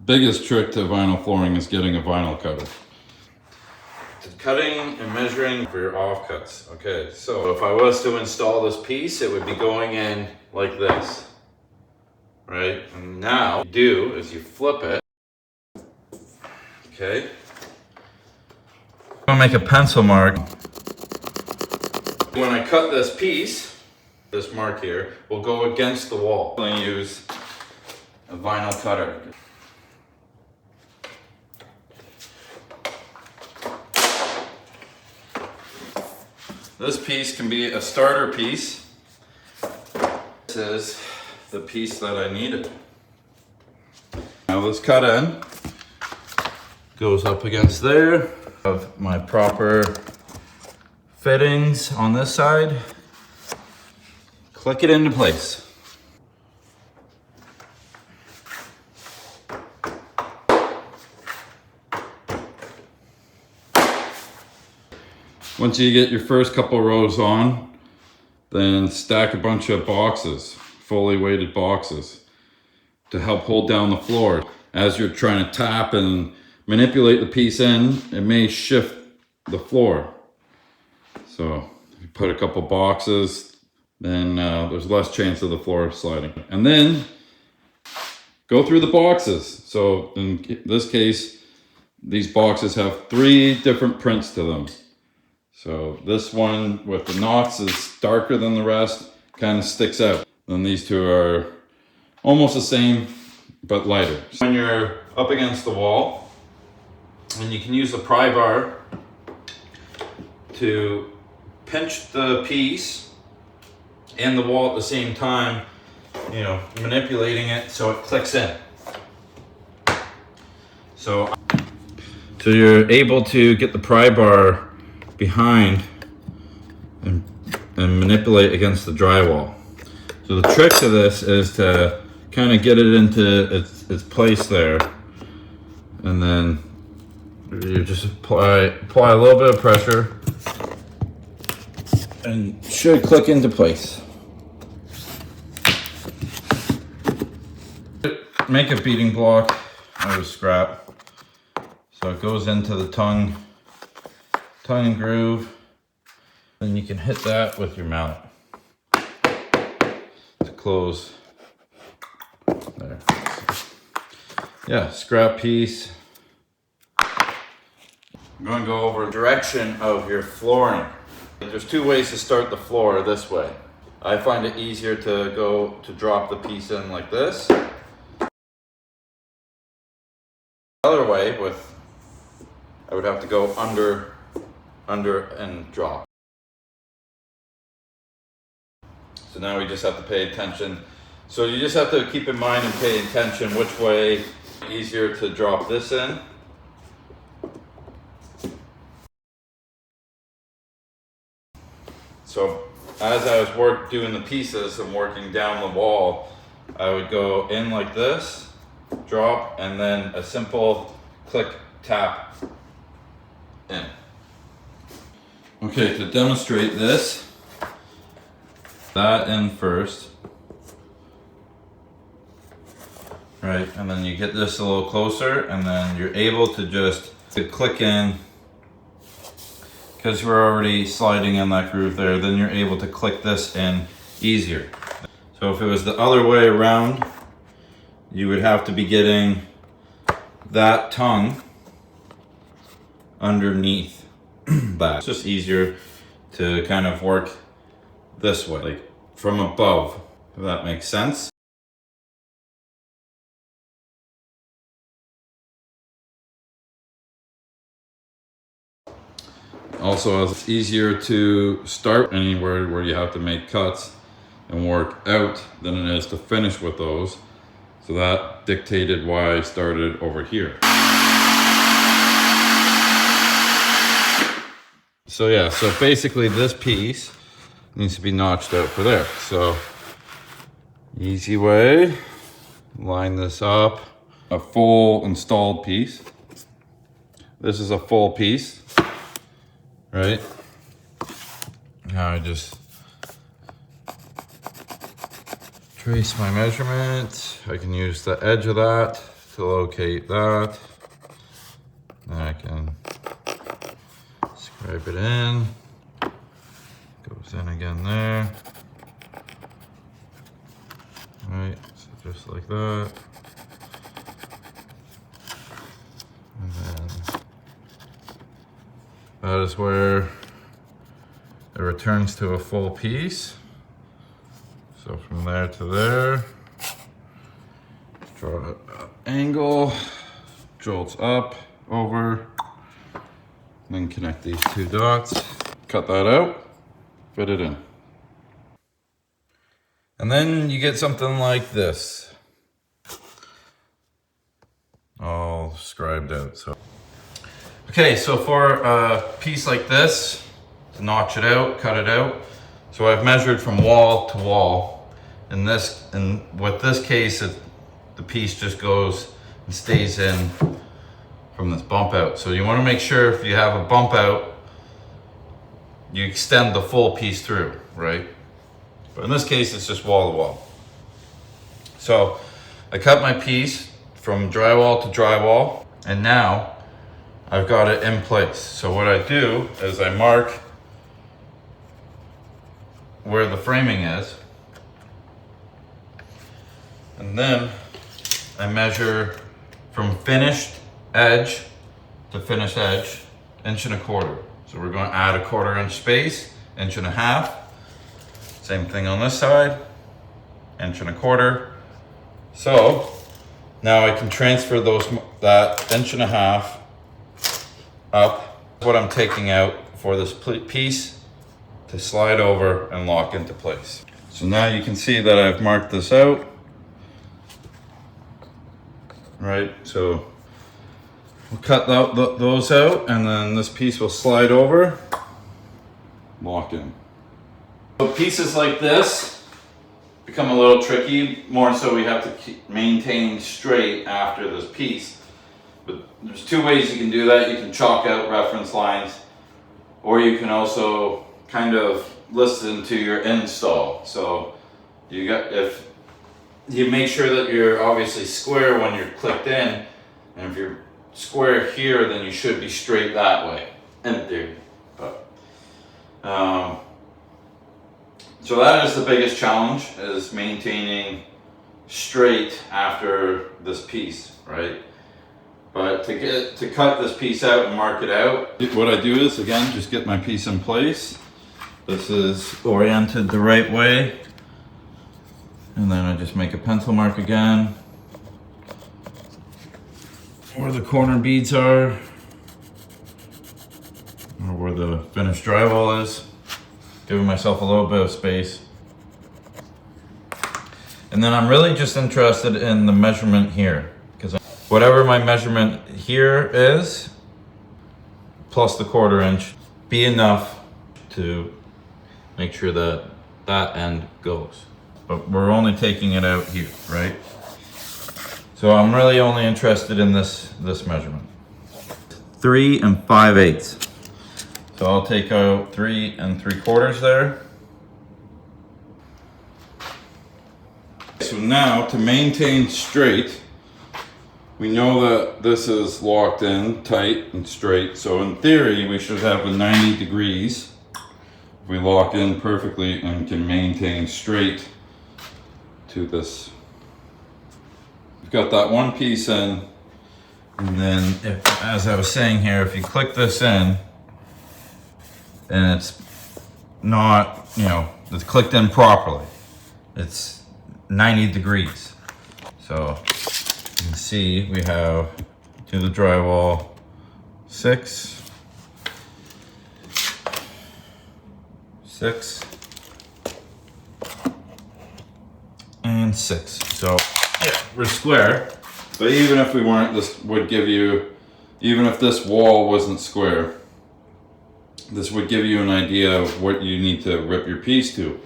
biggest trick to vinyl flooring is getting a vinyl cutter. Cutting and measuring for your offcuts. Okay, so if I was to install this piece, it would be going in like this, right? And now what you do is you flip it. Okay. I'm gonna make a pencil mark. When I cut this piece, this mark here will go against the wall. I'm gonna use a vinyl cutter. This piece can be a starter piece. This is the piece that I needed. Now this cut in goes up against there. Of my proper fittings on this side. Click it into place. Once you get your first couple rows on, then stack a bunch of boxes, fully weighted boxes, to help hold down the floor. As you're trying to tap and manipulate the piece in, it may shift the floor. So if you put a couple boxes, then there's less chance of the floor sliding. And then go through the boxes. So in this case, these boxes have 3 different prints to them. So this one with the knots is darker than the rest, kind of sticks out. Then these two are almost the same, but lighter. So when you're up against the wall, and you can use the pry bar to pinch the piece and the wall at the same time, you know, manipulating it so it clicks in. So you're able to get the pry bar behind and manipulate against the drywall. So the trick to this is to kind of get it into its place there, and then you just apply a little bit of pressure and it should click into place. Make a beading block out of scrap so it goes into the tongue and groove. Then you can hit that with your mallet to close there. Yeah, scrap piece. I'm going to go over the direction of your flooring. There's 2 ways to start the floor this way. I find it easier to drop the piece in like this. The other way I would have to go under and drop. So now we just have to pay attention. So you just have to keep in mind and pay attention which way easier to drop this in. So as I was doing the pieces and working down the wall, I would go in like this, drop, and then a simple click, tap, in. Okay, to demonstrate this, that in first, right, and then you get this a little closer, and then you're able to just click in, because we're already sliding in that groove there, then you're able to click this in easier. So if it was the other way around, you would have to be getting that tongue underneath that. It's just easier to kind of work this way, like from above, if that makes sense. Also, it's easier to start anywhere where you have to make cuts and work out than it is to finish with those. So that dictated why I started over here. So yeah, so basically this piece needs to be notched out for there. So easy way, line this up. A full installed piece. This is a full piece, right? Now I just trace my measurement. I can use the edge of that to locate that. Then I can scribe it in. Goes in again there. Right, so just like that. And then that is where it returns to a full piece. So from there to there, draw an angle, jolts up, over, then connect these two dots, cut that out, fit it in. And then you get something like this, all scribed out. So, okay, so for a piece like this, to notch it out, cut it out, so I've measured from wall to wall. And with this case, the piece just goes and stays in from this bump out. So you want to make sure if you have a bump out, you extend the full piece through, right? But in this case, it's just wall to wall. So I cut my piece from drywall to drywall, and now I've got it in place. So what I do is I mark where the framing is, and then I measure from finished edge to finished edge, 1.25 inches. So we're going to add a 1/4 inch space, 1.5 inches. Same thing on this side, 1.25 inches. So now I can transfer that 1.5 inches up. What I'm taking out for this piece to slide over and lock into place. So now you can see that I've marked this out. Right, so we'll cut those out, and then this piece will slide over, lock in. So pieces like this become a little tricky, more so we have to keep maintaining straight after this piece. But there's two ways you can do that. You can chalk out reference lines, or you can also kind of listen to your install. So if you make sure that you're obviously square when you're clicked in, and if you're square here, then you should be straight that way, in theory. But so that is the biggest challenge, is maintaining straight after this piece, right? But to cut this piece out and mark it out, what I do is, again, just get my piece in place. This is oriented the right way. And then I just make a pencil mark again, where the corner beads are, or where the finished drywall is, giving myself a little bit of space. And then I'm really just interested in the measurement here, because whatever my measurement here is, plus the 1/4 inch, be enough to make sure that that end goes. But we're only taking it out here, right? So I'm really only interested in this measurement. 3 5/8. So I'll take out 3 3/4 there. So now, to maintain straight, we know that this is locked in tight and straight. So in theory, we should have a 90 degrees. We lock in perfectly and can maintain straight to this. We've got that one piece in, and then as I was saying here, if you click this in, and it's not, it's clicked in properly, it's 90 degrees. So you can see we have to the drywall 6, 6, and 6. So yeah, we're square. But even if we weren't, this would give you, even if this wall wasn't square, this would give you an idea of what you need to rip your piece to.